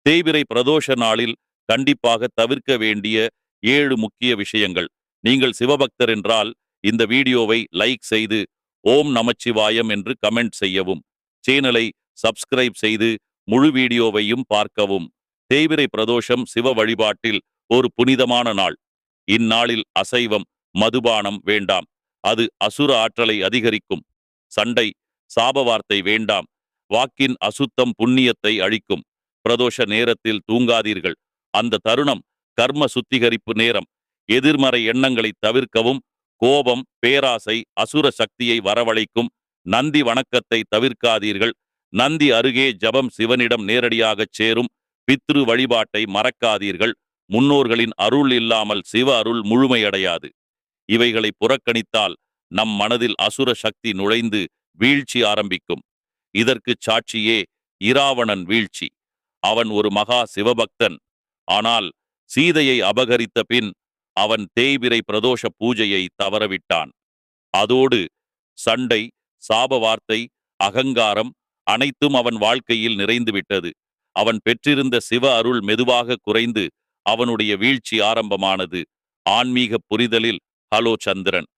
தேய்பிறை பிரதோஷ நாளில் கண்டிப்பாக தவிர்க்க வேண்டிய 7 முக்கிய விஷயங்கள். நீங்கள் சிவபக்தர் என்றால் இந்த வீடியோவை லைக் செய்து ஓம் நமச்சிவாயம் என்று கமெண்ட் செய்யவும். சேனலை சப்ஸ்கிரைப் செய்து முழு வீடியோவையும் பார்க்கவும். தேய்பிறை பிரதோஷம் சிவ வழிபாட்டில் ஒரு புனிதமான நாள். இந்நாளில் அசைவம், மதுபானம் வேண்டாம். அது அசுர ஆற்றலை அதிகரிக்கும். சண்டை, சாபவார்த்தை வேண்டாம். வாக்கின் அசுத்தம் புண்ணியத்தை அழிக்கும். பிரதோஷ நேரத்தில் தூங்காதீர்கள். அந்த தருணம் கர்ம சுத்திகரிப்பு நேரம். எதிர்மறை எண்ணங்களை தவிர்க்கவும். கோபம், பேராசை அசுர சக்தியை வரவழைக்கும். நந்தி வணக்கத்தை தவிர்க்காதீர்கள். நந்தி அருகே ஜபம் சிவனிடம் நேரடியாகச் சேரும். பித்ரு வழிபாட்டை மறக்காதீர்கள். முன்னோர்களின் அருள் இல்லாமல் சிவ அருள் முழுமையடையாது. இவைகளை புறக்கணித்தால் நம் மனதில் அசுர சக்தி நுழைந்து வீழ்ச்சி ஆரம்பிக்கும். இதற்கு சாட்சியே இராவணன் வீழ்ச்சி. அவன் ஒரு மகா சிவபக்தன். ஆனால் சீதையை அபகரித்த பின் அவன் தேய்பிறை பிரதோஷ பூஜையை தவறவிட்டான். அதோடு சண்டை, சாபவார்த்தை, அகங்காரம் அனைத்தும் அவன் வாழ்க்கையில் நிறைந்துவிட்டது. அவன் பெற்றிருந்த சிவ அருள் மெதுவாக குறைந்து அவனுடைய வீழ்ச்சி ஆரம்பமானது. ஆன்மீக புரிதலில் ஹலோ சந்திரன்.